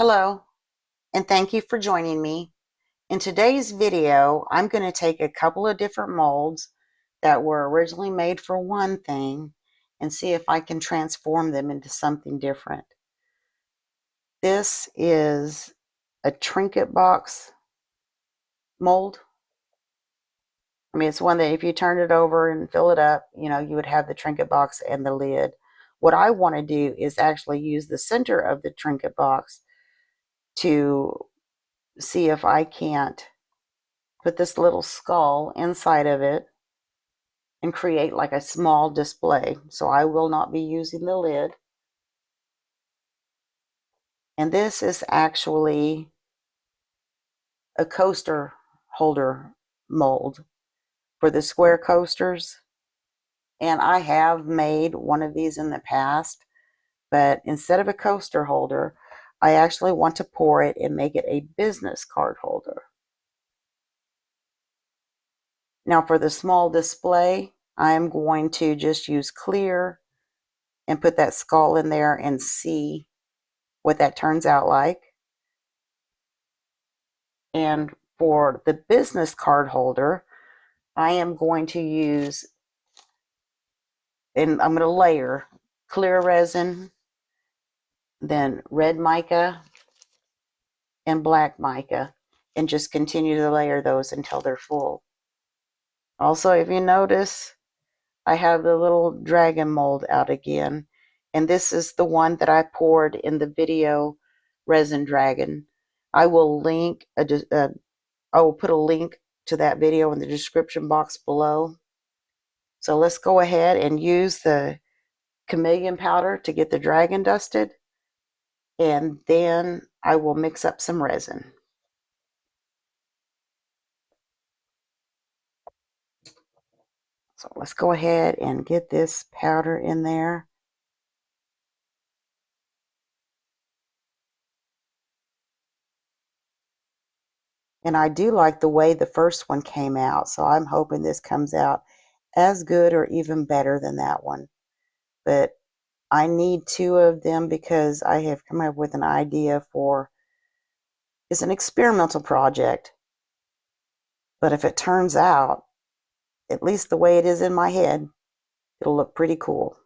Hello, and thank you for joining me. In today's video, I'm going to take a couple of different molds that were originally made for one thing and see if I can transform them into something different. This is a trinket box mold. I mean, it's one that if you turn it over and fill it up, you would have the trinket box and the lid. What I want to do is actually use the center of the trinket box to see if I can't put this little skull inside of it and create like a small display. So I will not be using the lid. And this is actually a coaster holder mold for the square coasters. And I have made one of these in the past, but instead of a coaster holder, I actually want to pour it and make it a business card holder. Now for the small display, I am going to just use clear and put that skull in there and see what that turns out like. And for the business card holder, I am going to use, and I'm going to layer clear resin, then red mica, and black mica, and just continue to layer those until they're full. Also, if you notice, I have the little dragon mold out again, and this is the one that I poured in the video resin dragon. I will put a link to that video in the description box below. So let's go ahead and use the chameleon powder to get the dragon dusted, and then I will mix up some resin. So let's go ahead and get this powder in there. And I do like the way the first one came out, so I'm hoping this comes out as good or even better than that one. But I need two of them because I have come up with an idea for, it's an experimental project. But if it turns out, at least the way it is in my head, it'll look pretty cool.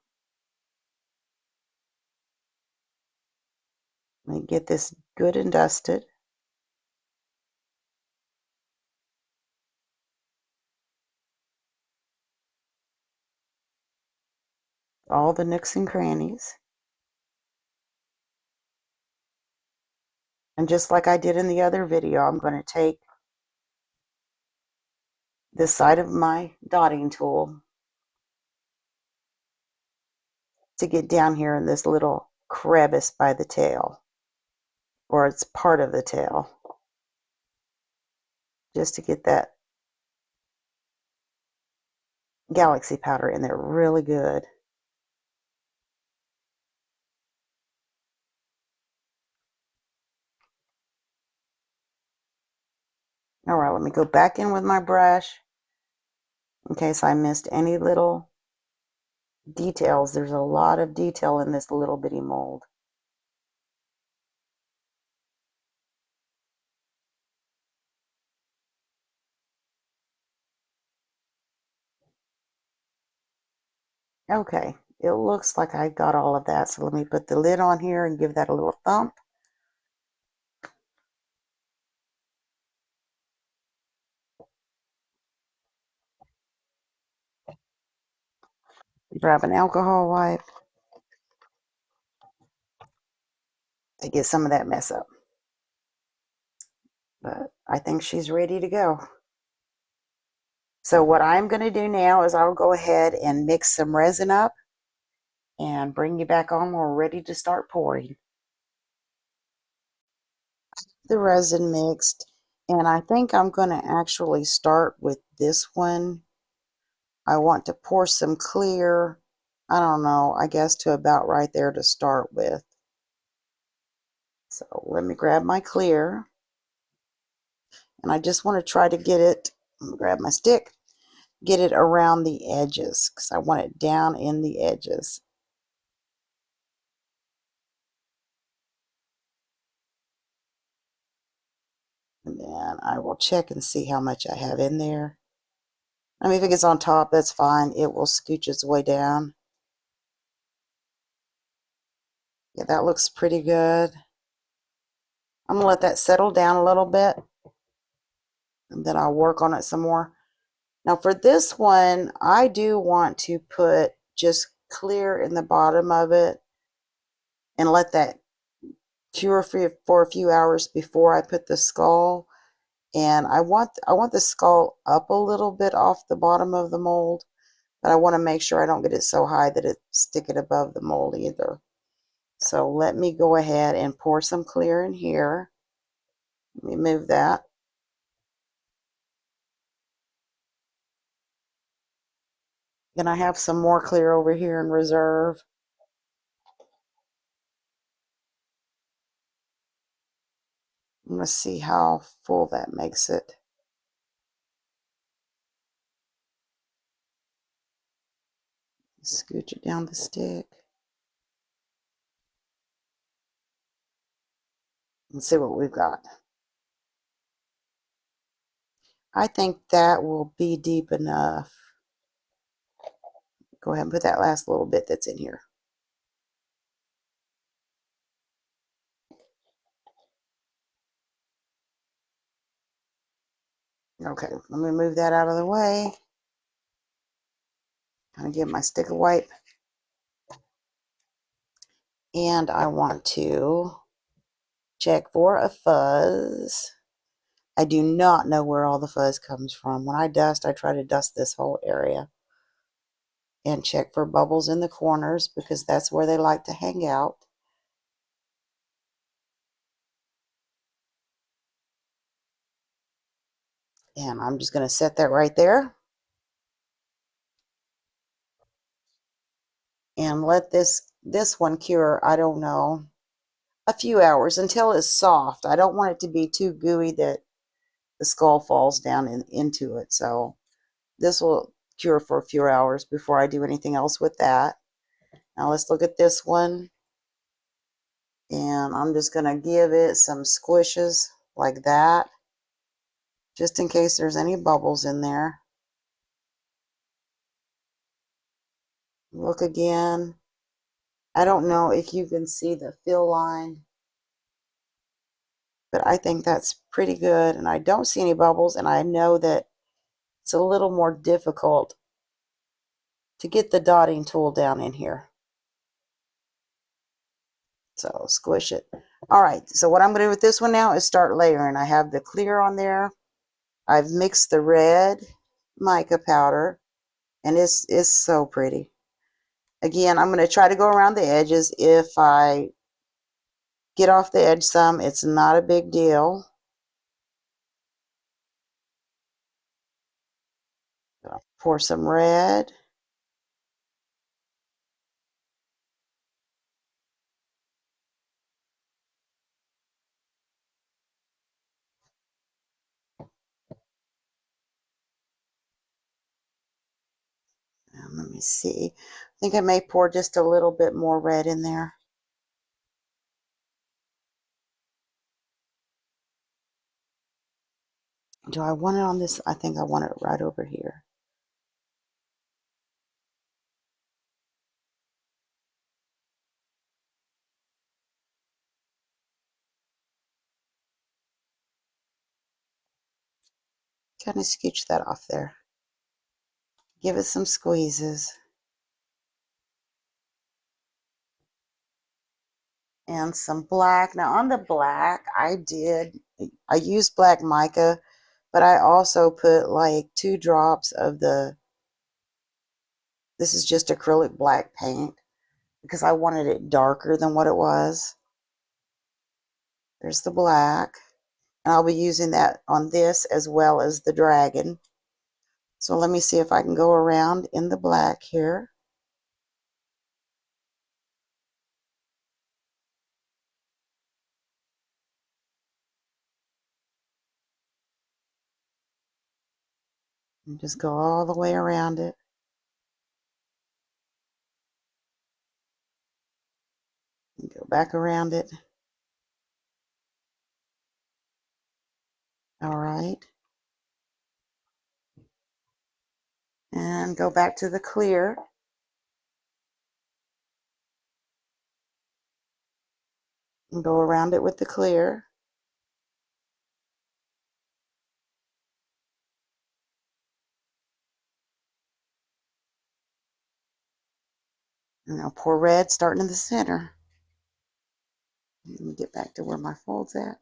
Let me get this good and dusted. All the nooks and crannies. And just like I did in the other video, I'm going to take this side of my dotting tool to get down here in this little crevice by the tail, or it's part of the tail, just to get that galaxy powder in there really good. All right, let me go back in with my brush in case I missed any little details. There's a lot of detail in this little bitty mold. Okay, it looks like I got all of that. So let me put the lid on here and give that a little thump. Grab an alcohol wipe to get some of that mess up. But I think she's ready to go. So what I'm going to do now is I'll go ahead and mix some resin up and bring you back on when we're ready to start pouring. The resin mixed, and I think I'm going to actually start with this one. I want to pour some clear, I don't know, I guess to about right there to start with. So let me grab my clear, and I just want to try to get it, grab my stick, get it around the edges because I want it down in the edges. And then I will check and see how much I have in there. I mean, if it gets on top, that's fine. It will scooch its way down. Yeah, that looks pretty good. I'm going to let that settle down a little bit, and then I'll work on it some more. Now for this one, I do want to put just clear in the bottom of it and let that cure for a few hours before I put the skull. And I want the skull up a little bit off the bottom of the mold, but I want to make sure I don't get it so high that it stick it above the mold either. So let me go ahead and pour some clear in here. Let me move that. And I have some more clear over here in reserve. I'm going to see how full that makes it. Scooch it down the stick. Let's see what we've got. I think that will be deep enough. Go ahead and put that last little bit that's in here. Okay, let me move that out of the way. Kind of get my sticker wipe. And I want to check for a fuzz. I do not know where all the fuzz comes from. When I dust, I try to dust this whole area. And check for bubbles in the corners because that's where they like to hang out. And I'm just going to set that right there. And let this one cure, I don't know, a few hours until it's soft. I don't want it to be too gooey that the skull falls down into it. So this will cure for a few hours before I do anything else with that. Now let's look at this one. And I'm just going to give it some squishes like that, just in case there's any bubbles in there. Look again. I don't know if you can see the fill line, but I think that's pretty good. And I don't see any bubbles, and I know that it's a little more difficult to get the dotting tool down in here. So squish it. All right, so what I'm going to do with this one now is start layering. I have the clear on there. I've mixed the red mica powder, and it's so pretty. Again, I'm going to try to go around the edges. If I get off the edge some, it's not a big deal. Pour some red. And let me see. I think I may pour just a little bit more red in there. Do I want it on this? I think I want it right over here. Kind of scooch that off there. Give it some squeezes. And some black. Now on the black, I used black mica, but I also put like 2 drops of this is just acrylic black paint because I wanted it darker than what it was. There's the black. And I'll be using that on this as well as the dragon. So let me see if I can go around in the black here. And just go all the way around it. And go back around it. right. And go back to the clear. And go around it with the clear. And I'll pour red starting in the center. Let me get back to where my fold's at.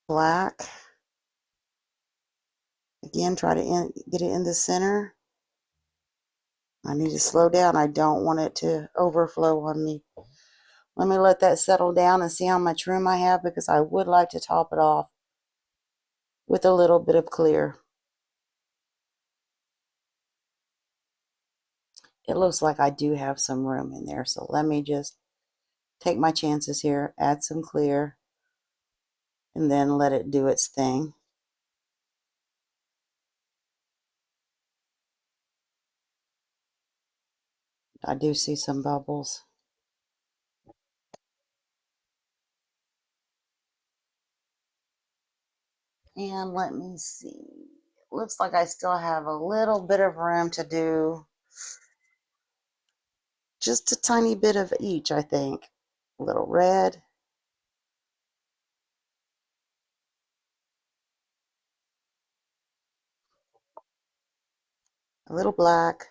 Black. Again, try to get it in the center. I need to slow down. I don't want it to overflow on me. Let me let that settle down and see how much room I have, because I would like to top it off with a little bit of clear. It looks like I do have some room in there, so let me just take my chances here, add some clear, and then let it do its thing. I do see some bubbles. And let me see. Looks like I still have a little bit of room to do just a tiny bit of each, I think. A little red. A little black.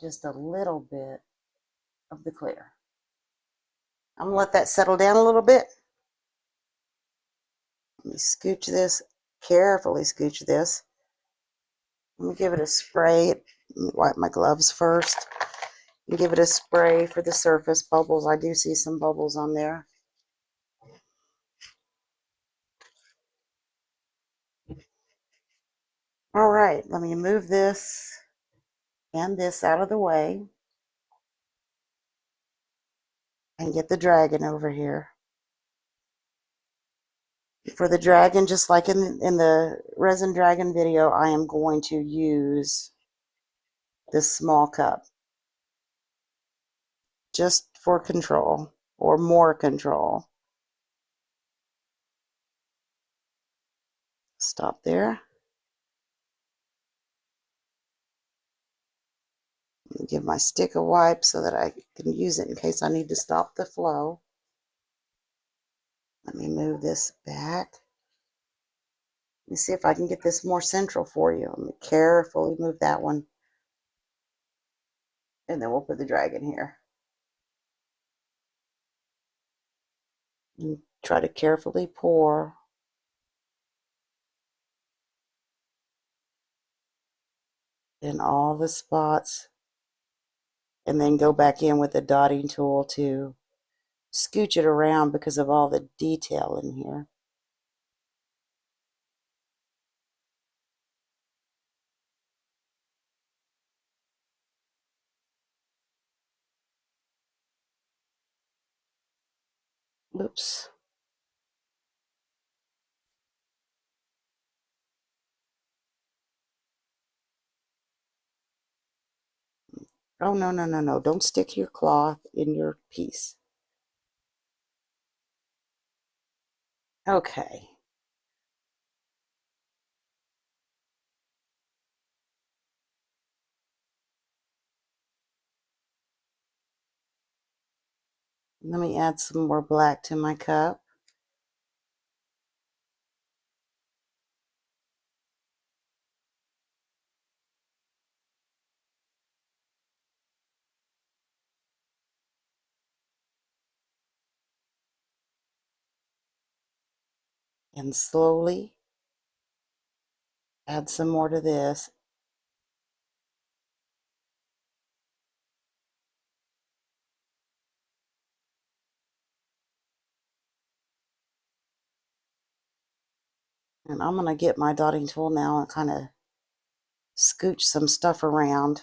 Just a little bit of the clear. I'm gonna let that settle down a little bit. Let me scooch this, carefully scooch this. Let me give it a spray. Let me wipe my gloves first and give it a spray for the surface bubbles. I do see some bubbles on there. All right, let me move this and this out of the way and get the dragon over here. For the dragon, just like in the resin dragon video, I am going to use this small cup just for control, or more control. Stop there. Give my stick a wipe so that I can use it in case I need to stop the flow. Let me move this back. Let me see if I can get this more central for you. Let me carefully move that one. And then we'll put the dragon here. And try to carefully pour in all the spots. And then go back in with the dotting tool to scooch it around because of all the detail in here. Oops. Oh, no, no, no, no. Don't stick your cloth in your piece. Okay. Let me add some more black to my cup. And slowly add some more to this. And I'm going to get my dotting tool now and kind of scooch some stuff around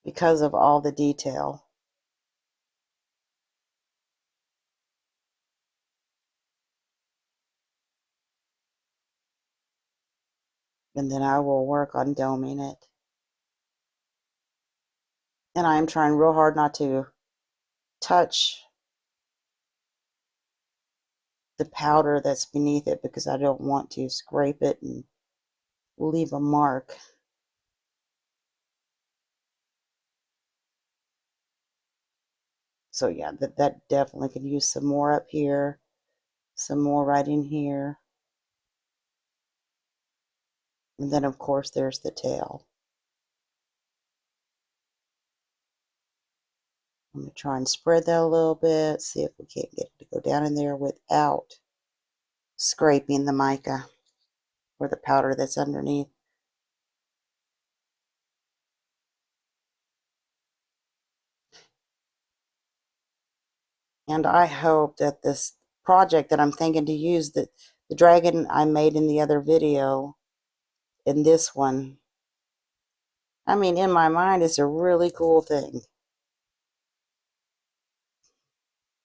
because of all the detail. And then I will work on doming it. And I am trying real hard not to touch the powder that's beneath it because I don't want to scrape it and leave a mark. So yeah, that definitely could use some more up here, some more right in here. And then of course there's the tail. I'm going to try and spread that a little bit, see if we can't get it to go down in there without scraping the mica or the powder that's underneath. And I hope that this project that I'm thinking to use, the dragon I made in the other video, in this one, I mean, in my mind, it's a really cool thing.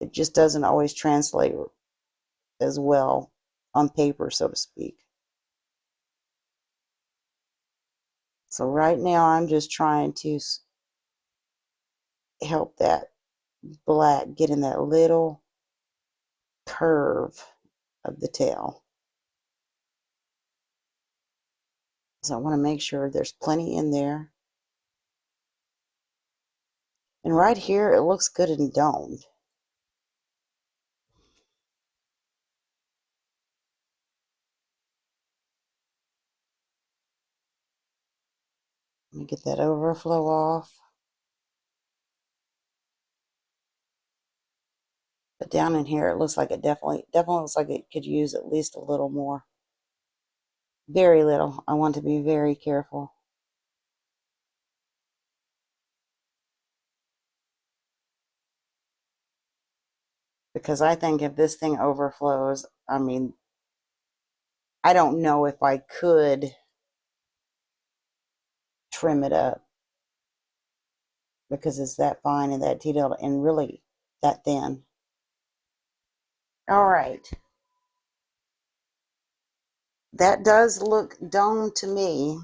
It just doesn't always translate as well on paper, so to speak. So right now, I'm just trying to help that black get in that little curve of the tail. So I want to make sure there's plenty in there. And right here, it looks good and domed. Let me get that overflow off. But down in here, it looks like it definitely looks like it could use at least a little more. Very little. I want to be very careful. Because I think if this thing overflows, I mean, I don't know if I could trim it up because it's that fine and that detailed and really that thin. All right. That does look domed to me.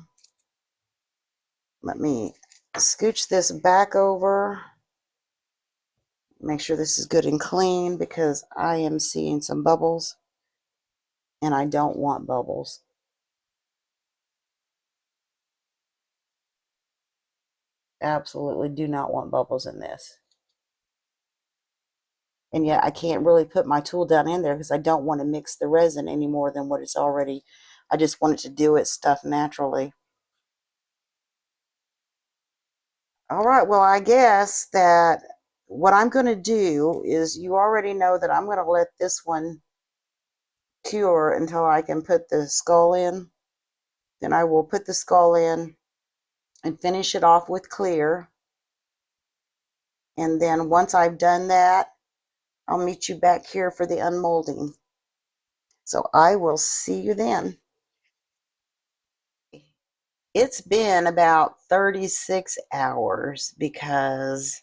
Let me scooch this back over. Make sure this is good and clean because I am seeing some bubbles and I don't want bubbles. Absolutely do not want bubbles in this. And yet I can't really put my tool down in there because I don't want to mix the resin any more than what it's already. I just want it to do its stuff naturally. All right, well, I guess that what I'm going to do is, you already know that I'm going to let this one cure until I can put the skull in. Then I will put the skull in and finish it off with clear. And then once I've done that, I'll meet you back here for the unmolding. So I will see you then. It's been about 36 hours because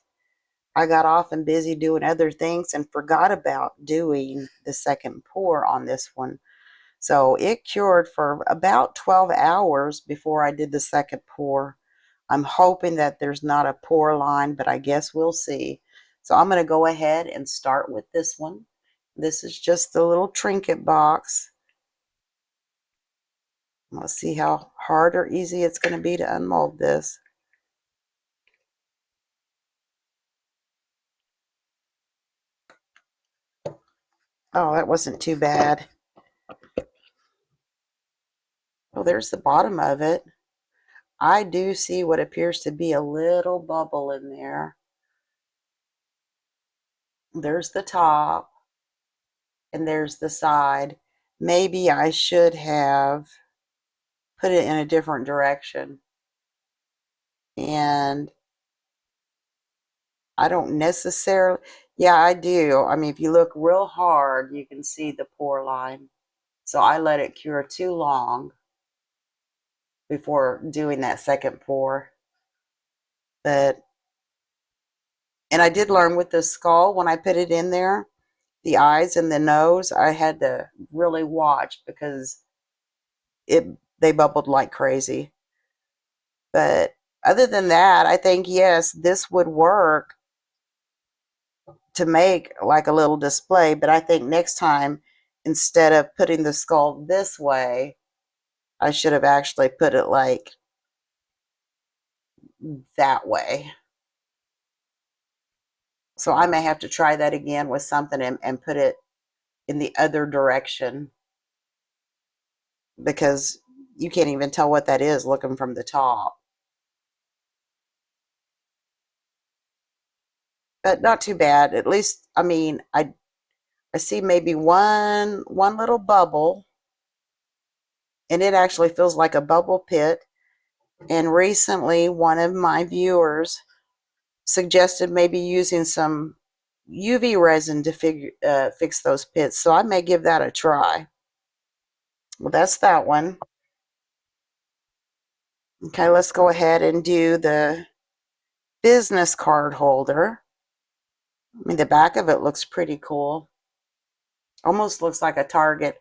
I got off and busy doing other things and forgot about doing the second pour on this one. So it cured for about 12 hours before I did the second pour. I'm hoping that there's not a pour line, but I guess we'll see. So I'm going to go ahead and start with this one. This is just the little trinket box. Let's see how hard or easy it's going to be to unmold this. Oh, that wasn't too bad. Oh, there's the bottom of it. I do see what appears to be a little bubble in there. There's the top, and there's the side. Maybe I should have put it in a different direction. And I don't necessarily, Yeah, I do. I mean, if you look real hard, you can see the pore line. So I let it cure too long before doing that second pour. But, and I did learn with the skull when I put it in there, the eyes and the nose, I had to really watch because it they bubbled like crazy. But other than that, I think yes, this would work to make like a little display. But I think next time, instead of putting the skull this way, I should have actually put it like that way. So I may have to try that again with something and put it in the other direction because you can't even tell what that is looking from the top. But not too bad. At least, I mean, I see maybe one little bubble, and it actually feels like a bubble pit. And recently, one of my viewers suggested maybe using some UV resin to fix those pits. So I may give that a try. Well, that's that one. Okay, let's go ahead and do the business card holder. I mean, the back of it looks pretty cool. Almost looks like a Target.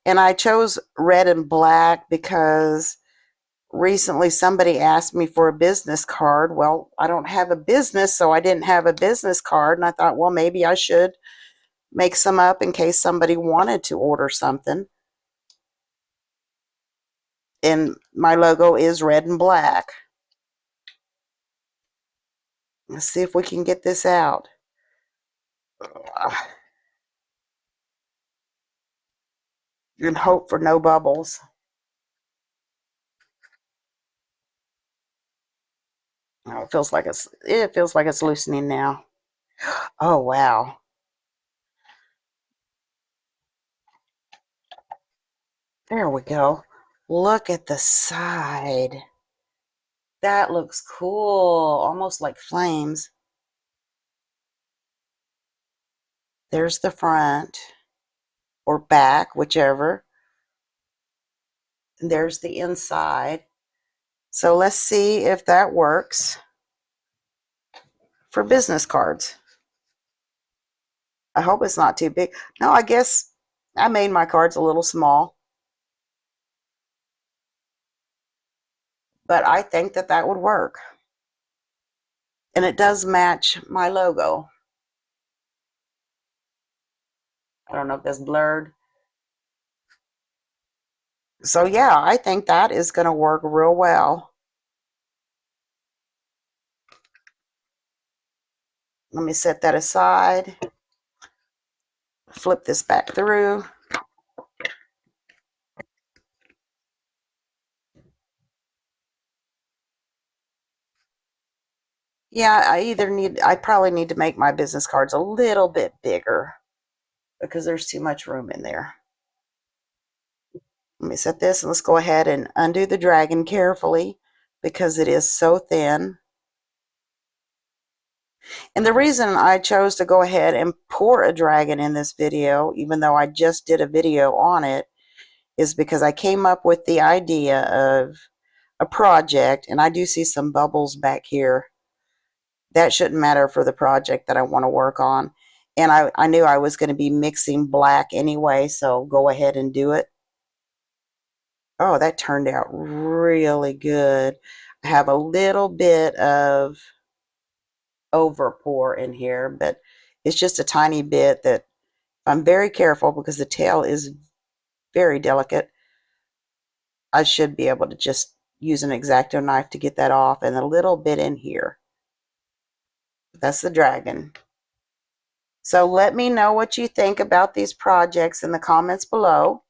And I chose red and black because recently somebody asked me for a business card. Well, I don't have a business, so I didn't have a business card. And I thought, well, maybe I should make some up in case somebody wanted to order something. And my logo is red and black. Let's see if we can get this out. And hope for no bubbles. Oh, it feels like it's loosening now. Oh wow. There we go. Look at the side. That looks cool. Almost like flames. There's the front or back, whichever. And there's the inside. So let's see if that works for business cards. I hope it's not too big. No, I guess I made my cards a little small. But I think that that would work. And it does match my logo. I don't know if that's blurred. So yeah, I think that is going to work real well. Let me set that aside. Flip this back through. Yeah, I probably need to make my business cards a little bit bigger because there's too much room in there. Let me set this and let's go ahead and undo the dragon carefully because it is so thin. And the reason I chose to go ahead and pour a dragon in this video, even though I just did a video on it, is because I came up with the idea of a project, and I do see some bubbles back here. That shouldn't matter for the project that I want to work on. And I knew I was going to be mixing black anyway, so go ahead and do it. Oh, that turned out really good. I have a little bit of over pour in here, but it's just a tiny bit that I'm very careful because the tail is very delicate. I should be able to just use an X-Acto knife to get that off, and a little bit in here. That's the dragon. So let me know what you think about these projects in the comments below.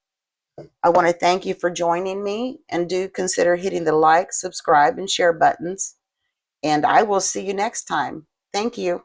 I want to thank you for joining me, and do consider hitting the like, subscribe, and share buttons. And I will see you next time. Thank you.